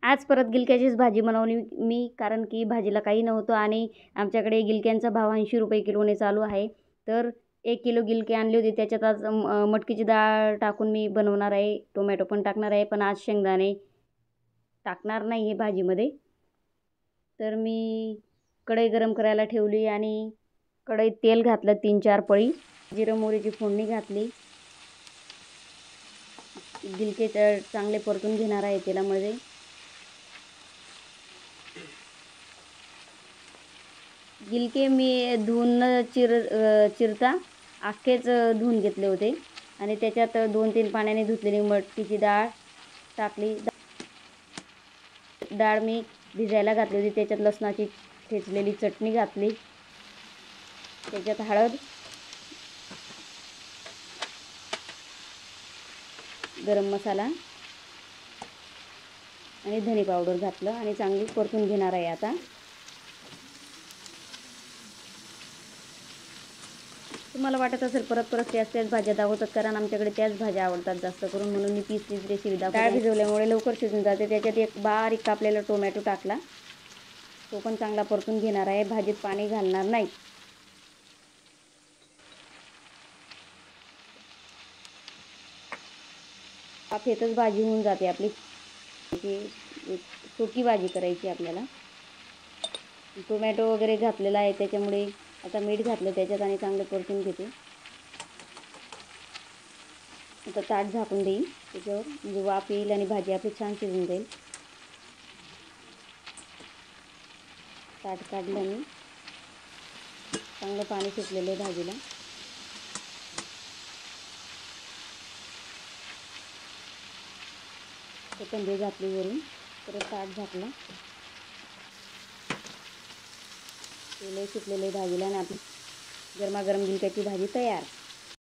आज परत गिलक्याचीच भाजी बनवली मी, कारण की भाजीला काही नव्हतं आणि आमच्याकडे गिलक्यांचा भाव 80 रुपये किलोने चालू आहे. तर 1 किलो गिलके आणली होती, त्याच्यात आज मटकीची डाळ टाकून मी बनवणार आहे. टोमॅटो पण टाकणार आहे, पण आज शेंगदाणे टाकणार नाही आहे भाजीमध्ये. तर मी कढई गरम करायला ठेवली आणि कढईत तेल घातलं 3-4 पळी. जिरं मोहरीची फोडणी घातली. गिलके चांगले परतून घेणार आहे तेलामध्ये. गिलके मी धुवून चिरता अख्खेच धुवून घेतले होते आणि त्याच्यात 2-3 पाण्याने धुतलेली मटकीची डाळ टाकली. डाळ मी भिजायला घातली होती. त्याच्यात लसणाची ठेचलेली चटणी घातली. त्याच्यात हळद, गरम मसाला आणि धने पावडर घातलं आणि चांगली परतून घेणार आहे आता. तुम्हाला वाटत असेल परत त्याच भाज्या दाखवतात, कारण आमच्याकडे त्याच भाज्या आवडतात जास्त करून, म्हणून मी तीच रेसिपी दाखवते. डाळ भिजवल्यामुळे लवकर शिजून जाते. त्याच्यात एक बारीक कापलेला टोमॅटो टाकला, तो पण चांगला परतून घेणार आहे. भाजीत पाणी घालणार नाही. वाफेतच भाजी होऊन जाते आपली. सुकी भाजी करायची आपल्याला. टोमॅटो वगैरे घातलेला आहे, त्याच्यामुळे आता मीठ घातलं त्याच्यात आणि चांगलं परतून घेते. आता ताट झाकून देईन त्याच्यावर, म्हणजे वाफ येईल आणि भाजी आपली छान शिजून जाईल. ताट काढलं मी. चांगलं पाणी सुटलेलं आहे भाजीला. कोथिंबीर घातली वरून, परत ताट झाकलं. तेल सुटलेलं आहे भाजीला आणि आपली गरमागरम गिलक्याची भाजी तयार.